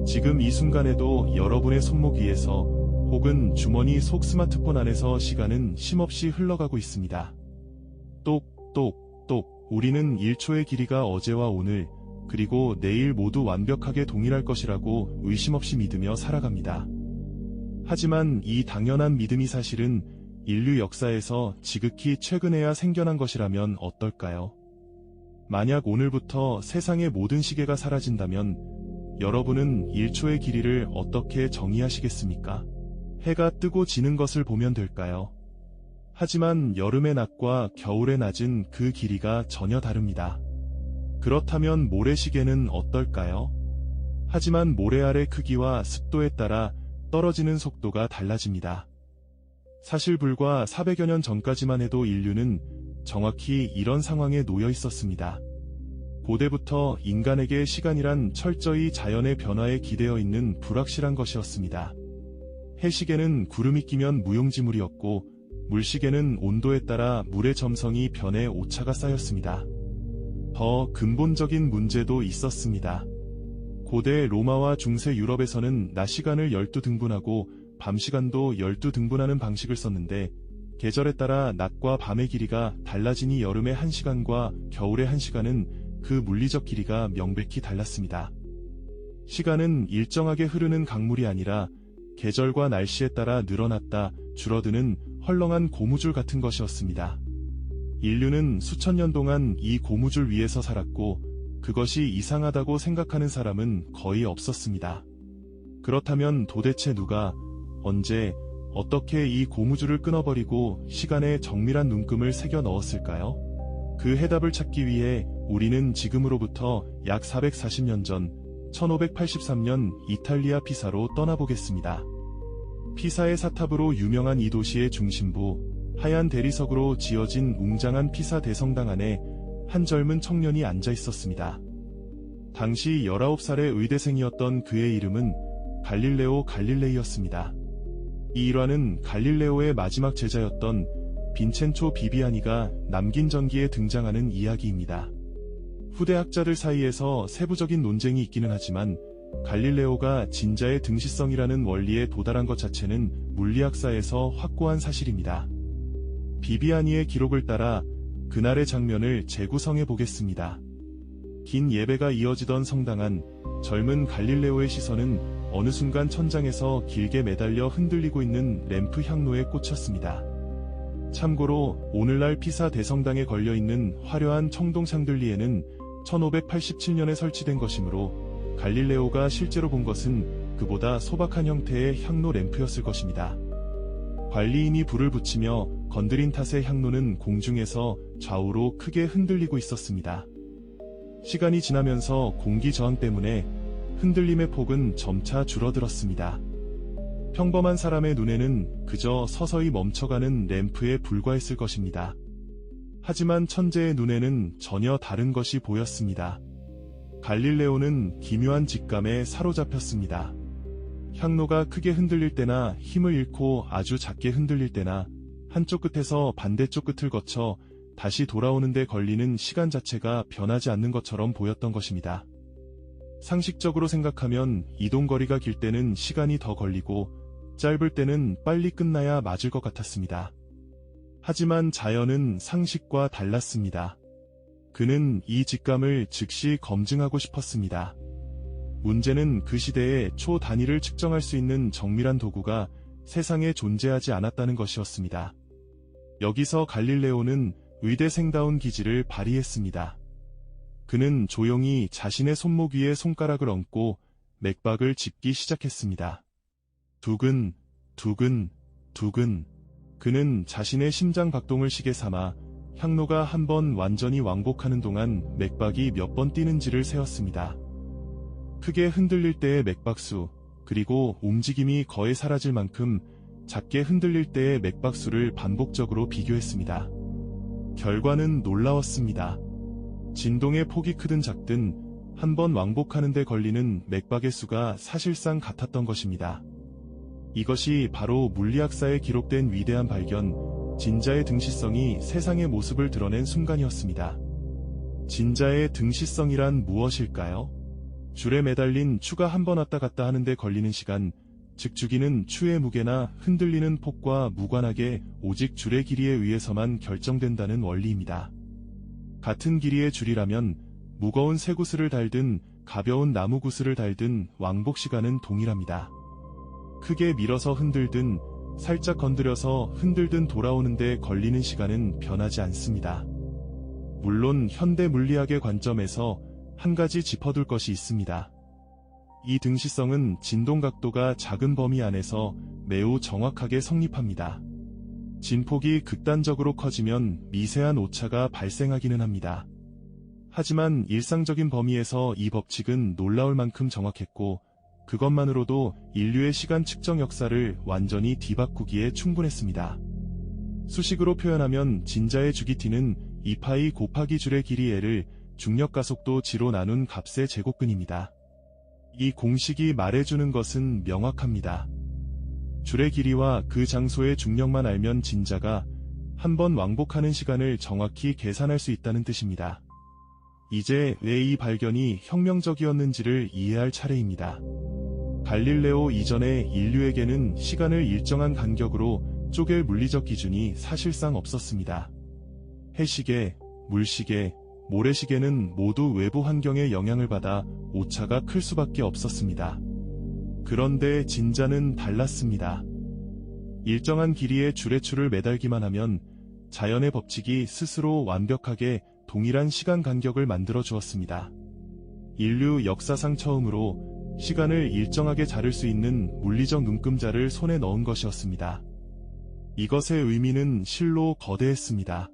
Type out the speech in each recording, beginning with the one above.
지금 이 순간에도 여러분의 손목 위에서 혹은 주머니 속 스마트폰 안에서 시간은 쉼없이 흘러가고 있습니다. 똑똑똑 우리는 1초의 길이가 어제와 오늘 그리고 내일 모두 완벽하게 동일할 것이라고 의심 없이 믿으며 살아갑니다. 하지만 이 당연한 믿음이 사실은 인류 역사에서 지극히 최근에야 생겨난 것이라면 어떨까요? 만약 오늘부터 세상의 모든 시계가 사라진다면 여러분은 1초의 길이를 어떻게 정의하시겠습니까? 해가 뜨고 지는 것을 보면 될까요? 하지만 여름의 낮과 겨울의 낮은 그 길이가 전혀 다릅니다. 그렇다면 모래시계는 어떨까요? 하지만 모래알의 크기와 습도에 따라 떨어지는 속도가 달라집니다. 사실 불과 400여 년 전까지만 해도 인류는 정확히 이런 상황에 놓여 있었습니다. 고대부터 인간에게 시간이란 철저히 자연의 변화에 기대어 있는 불확실한 것이었습니다. 해시계는 구름이 끼면 무용지물이었고 물시계는 온도에 따라 물의 점성이 변해 오차가 쌓였습니다. 더 근본적인 문제도 있었습니다. 고대 로마와 중세 유럽에서는 낮 시간을 12등분하고 밤 시간도 12등분하는 방식을 썼는데 계절에 따라 낮과 밤의 길이가 달라지니 여름의 1시간과 겨울의 1시간은 그 물리적 길이가 명백히 달랐습니다. 시간은 일정하게 흐르는 강물이 아니라 계절과 날씨에 따라 늘어났다 줄어드는 헐렁한 고무줄 같은 것이었습니다. 인류는 수천 년 동안 이 고무줄 위에서 살았고 그것이 이상하다고 생각하는 사람은 거의 없었습니다. 그렇다면 도대체 누가 언제 어떻게 이 고무줄을 끊어버리고 시간에 정밀한 눈금을 새겨 넣었을까요? 그 해답을 찾기 위해 우리는 지금으로부터 약 440년 전 1583년 이탈리아 피사로 떠나보겠습니다. 피사의 사탑으로 유명한 이 도시의 중심부 하얀 대리석으로 지어진 웅장한 피사 대성당 안에 한 젊은 청년이 앉아 있었습니다. 당시 19살의 의대생이었던 그의 이름은 갈릴레오 갈릴레이였습니다. 이 일화는 갈릴레오의 마지막 제자였던 빈첸초 비비아니가 남긴 전기에 등장하는 이야기입니다. 후대 학자들 사이에서 세부적인 논쟁이 있기는 하지만 갈릴레오가 진자의 등시성이라는 원리에 도달한 것 자체는 물리학사에서 확고한 사실입니다. 비비아니의 기록을 따라 그날의 장면을 재구성해 보겠습니다. 긴 예배가 이어지던 성당 안 젊은 갈릴레오의 시선은 어느 순간 천장에서 길게 매달려 흔들리고 있는 램프 향로에 꽂혔습니다. 참고로 오늘날 피사 대성당에 걸려있는 화려한 청동 샹들리에는 1587년에 설치된 것이므로 갈릴레오가 실제로 본 것은 그보다 소박한 형태의 향로 램프였을 것입니다. 관리인이 불을 붙이며 건드린 탓에 향로는 공중에서 좌우로 크게 흔들리고 있었습니다. 시간이 지나면서 공기 저항 때문에 흔들림의 폭은 점차 줄어들었습니다. 평범한 사람의 눈에는 그저 서서히 멈춰가는 램프에 불과했을 것입니다. 하지만 천재의 눈에는 전혀 다른 것이 보였습니다. 갈릴레오는 기묘한 직감에 사로잡혔습니다. 향로가 크게 흔들릴 때나 힘을 잃고 아주 작게 흔들릴 때나 한쪽 끝에서 반대쪽 끝을 거쳐 다시 돌아오는 데 걸리는 시간 자체가 변하지 않는 것처럼 보였던 것입니다. 상식적으로 생각하면 이동거리가 길 때는 시간이 더 걸리고 짧을 때는 빨리 끝나야 맞을 것 같았습니다. 하지만 자연은 상식과 달랐습니다. 그는 이 직감을 즉시 검증하고 싶었습니다. 문제는 그 시대에 초 단위를 측정할 수 있는 정밀한 도구가 세상에 존재하지 않았다는 것이었습니다. 여기서 갈릴레오는 의대생다운 기질을 발휘했습니다. 그는 조용히 자신의 손목 위에 손가락을 얹고 맥박을 짚기 시작했습니다. 두근, 두근, 두근. 그는 자신의 심장 박동을 시계 삼아 향로가 한 번 완전히 왕복하는 동안 맥박이 몇 번 뛰는지를 세었습니다. 크게 흔들릴 때의 맥박수, 그리고 움직임이 거의 사라질 만큼 작게 흔들릴 때의 맥박수를 반복적으로 비교했습니다. 결과는 놀라웠습니다. 진동의 폭이 크든 작든 한 번 왕복하는 데 걸리는 맥박의 수가 사실상 같았던 것입니다. 이것이 바로 물리학사에 기록된 위대한 발견, 진자의 등시성이 세상의 모습을 드러낸 순간이었습니다. 진자의 등시성이란 무엇일까요? 줄에 매달린 추가 한 번 왔다 갔다 하는데 걸리는 시간, 즉 주기는 추의 무게나 흔들리는 폭과 무관하게 오직 줄의 길이에 의해서만 결정된다는 원리입니다. 같은 길이의 줄이라면 무거운 쇠구슬을 달든 가벼운 나무 구슬을 달든 왕복 시간은 동일합니다. 크게 밀어서 흔들든 살짝 건드려서 흔들든 돌아오는데 걸리는 시간은 변하지 않습니다. 물론 현대 물리학의 관점에서 한 가지 짚어둘 것이 있습니다. 이 등시성은 진동 각도가 작은 범위 안에서 매우 정확하게 성립합니다. 진폭이 극단적으로 커지면 미세한 오차가 발생하기는 합니다. 하지만 일상적인 범위에서 이 법칙은 놀라울 만큼 정확했고 그것만으로도 인류의 시간 측정 역사를 완전히 뒤바꾸기에 충분했습니다. 수식으로 표현하면 진자의 주기 t는 2파이 곱하기 줄의 길이 l을 중력가속도 g로 나눈 값의 제곱근입니다. 이 공식이 말해주는 것은 명확합니다. 줄의 길이와 그 장소의 중력만 알면 진자가 한 번 왕복하는 시간을 정확히 계산할 수 있다는 뜻입니다. 이제 왜 이 발견이 혁명적이었는지를 이해할 차례입니다. 갈릴레오 이전에 인류에게는 시간을 일정한 간격으로 쪼갤 물리적 기준이 사실상 없었습니다. 해시계, 물시계, 모래시계는 모두 외부 환경의 영향을 받아 오차가 클 수밖에 없었습니다. 그런데 진자는 달랐습니다. 일정한 길이의 줄에 줄을 매달기만 하면 자연의 법칙이 스스로 완벽하게 동일한 시간 간격을 만들어 주었습니다. 인류 역사상 처음으로 시간을 일정하게 자를 수 있는 물리적 눈금자를 손에 넣은 것이었습니다. 이것의 의미는 실로 거대했습니다.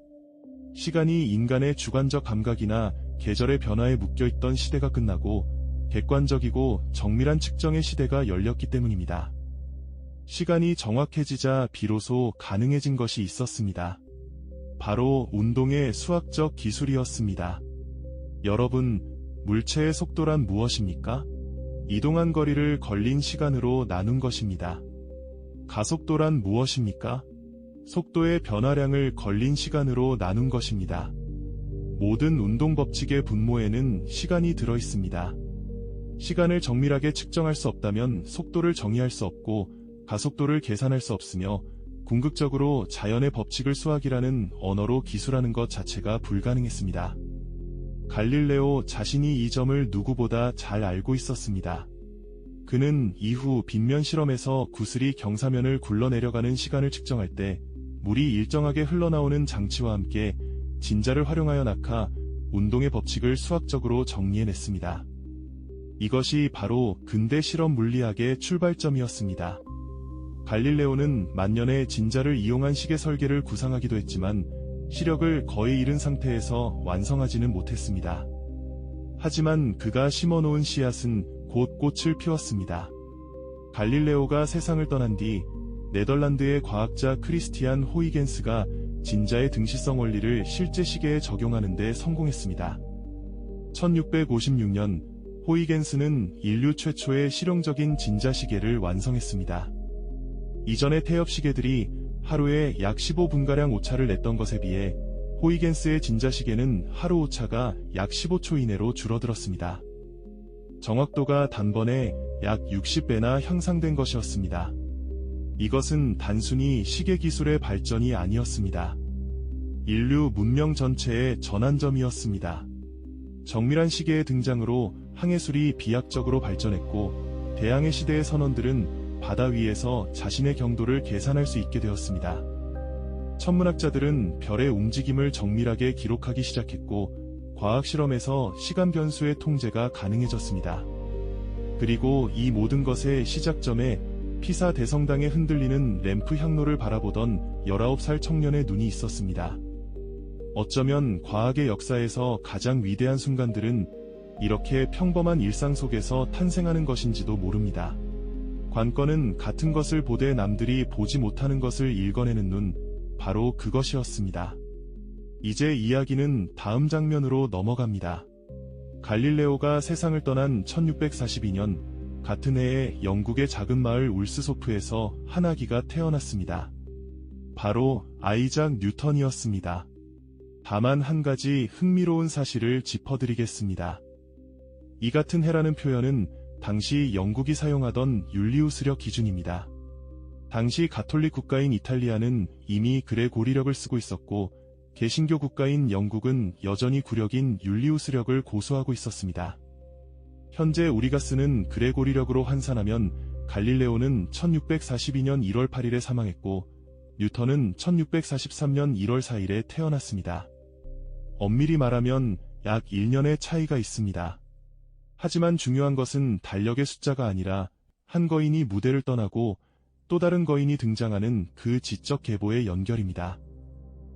시간이 인간의 주관적 감각이나 계절의 변화에 묶여있던 시대가 끝나고 객관적이고 정밀한 측정의 시대가 열렸기 때문입니다. 시간이 정확해지자 비로소 가능해진 것이 있었습니다. 바로 운동의 수학적 기술이었습니다. 여러분, 물체의 속도란 무엇입니까? 이동한 거리를 걸린 시간으로 나눈 것입니다. 가속도란 무엇입니까? 속도의 변화량을 걸린 시간으로 나눈 것입니다. 모든 운동 법칙의 분모에는 시간이 들어 있습니다. 시간을 정밀하게 측정할 수 없다면 속도를 정의할 수 없고 가속도를 계산할 수 없으며 궁극적으로 자연의 법칙을 수학이라는 언어로 기술하는 것 자체가 불가능했습니다. 갈릴레오 자신이 이 점을 누구보다 잘 알고 있었습니다. 그는 이후 빗면 실험에서 구슬이 경사면을 굴러내려가는 시간을 측정할 때 물이 일정하게 흘러나오는 장치와 함께 진자를 활용하여 낙하, 운동의 법칙을 수학적으로 정리해냈습니다. 이것이 바로 근대 실험 물리학의 출발점이었습니다. 갈릴레오는 만년의 진자를 이용한 시계 설계를 구상하기도 했지만 시력을 거의 잃은 상태에서 완성하지는 못했습니다. 하지만 그가 심어놓은 씨앗은 곧 꽃을 피웠습니다. 갈릴레오가 세상을 떠난 뒤 네덜란드의 과학자 크리스티안 호이겐스가 진자의 등시성 원리를 실제 시계에 적용하는 데 성공했습니다. 1656년 호이겐스는 인류 최초의 실용적인 진자 시계를 완성했습니다. 이전의 태엽 시계들이 하루에 약 15분가량 오차를 냈던 것에 비해 호이겐스의 진자 시계는 하루 오차가 약 15초 이내로 줄어들었습니다. 정확도가 단번에 약 60배나 향상된 것이었습니다. 이것은 단순히 시계 기술의 발전이 아니었습니다. 인류 문명 전체의 전환점이었습니다. 정밀한 시계의 등장으로 항해술이 비약적으로 발전했고 대항해 시대의 선원들은 바다 위에서 자신의 경도를 계산할 수 있게 되었습니다. 천문학자들은 별의 움직임을 정밀하게 기록하기 시작했고 과학 실험에서 시간 변수의 통제가 가능해졌습니다. 그리고 이 모든 것의 시작점에 피사 대성당에 흔들리는 램프 향로를 바라보던 19살 청년의 눈이 있었습니다. 어쩌면 과학의 역사에서 가장 위대한 순간들은 이렇게 평범한 일상 속에서 탄생하는 것인지도 모릅니다. 관건은 같은 것을 보되 남들이 보지 못하는 것을 읽어내는 눈, 바로 그것이었습니다. 이제 이야기는 다음 장면으로 넘어갑니다. 갈릴레오가 세상을 떠난 1642년 같은 해에 영국의 작은 마을 울스소프에서 한 아기가 태어났습니다. 바로 아이작 뉴턴이었습니다. 다만 한 가지 흥미로운 사실을 짚어드리겠습니다. 이 같은 해라는 표현은 당시 영국이 사용하던 율리우스력 기준입니다. 당시 가톨릭 국가인 이탈리아는 이미 그레고리력을 쓰고 있었고 개신교 국가인 영국은 여전히 구력인 율리우스력을 고수하고 있었습니다. 현재 우리가 쓰는 그레고리력으로 환산하면 갈릴레오는 1642년 1월 8일에 사망했고 뉴턴은 1643년 1월 4일에 태어났습니다. 엄밀히 말하면 약 1년의 차이가 있습니다. 하지만 중요한 것은 달력의 숫자가 아니라 한 거인이 무대를 떠나고 또 다른 거인이 등장하는 그 지적 계보의 연결입니다.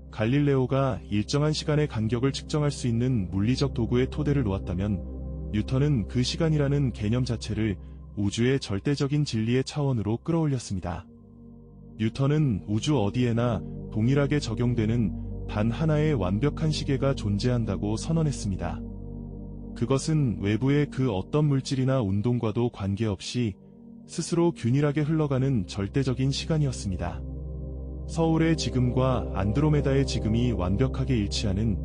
갈릴레오가 일정한 시간의 간격을 측정할 수 있는 물리적 도구의 토대를 놓았다면 뉴턴은 그 시간이라는 개념 자체를 우주의 절대적인 진리의 차원으로 끌어올렸습니다. 뉴턴은 우주 어디에나 동일하게 적용되는 단 하나의 완벽한 시계가 존재한다고 선언했습니다. 그것은 외부의 그 어떤 물질이나 운동과도 관계없이 스스로 균일하게 흘러가는 절대적인 시간이었습니다. 서울의 지금과 안드로메다의 지금이 완벽하게 일치하는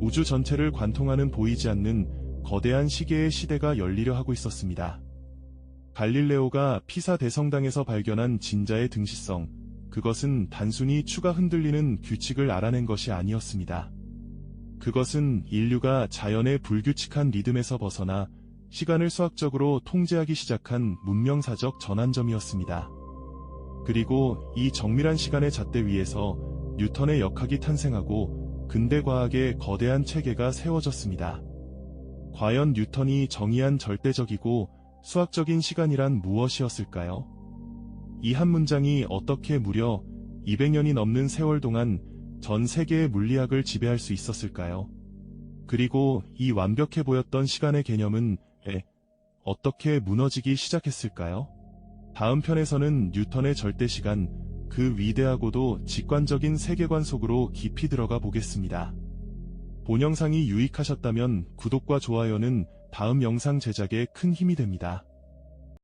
우주 전체를 관통하는 보이지 않는 거대한 시계의 시대가 열리려 하고 있었습니다. 갈릴레오가 피사 대성당에서 발견한 진자의 등시성, 그것은 단순히 추가 흔들리는 규칙을 알아낸 것이 아니었습니다. 그것은 인류가 자연의 불규칙한 리듬에서 벗어나 시간을 수학적으로 통제하기 시작한 문명사적 전환점이었습니다. 그리고 이 정밀한 시간의 잣대 위에서 뉴턴의 역학이 탄생하고 근대 과학의 거대한 체계가 세워졌습니다. 과연 뉴턴이 정의한 절대적이고 수학적인 시간이란 무엇이었을까요? 이 한 문장이 어떻게 무려 200년이 넘는 세월 동안 전 세계의 물리학을 지배할 수 있었을까요? 그리고 이 완벽해 보였던 시간의 개념은 어떻게 무너지기 시작했을까요? 다음 편에서는 뉴턴의 절대시간, 그 위대하고도 직관적인 세계관 속으로 깊이 들어가 보겠습니다. 본 영상이 유익하셨다면 구독과 좋아요는 다음 영상 제작에 큰 힘이 됩니다.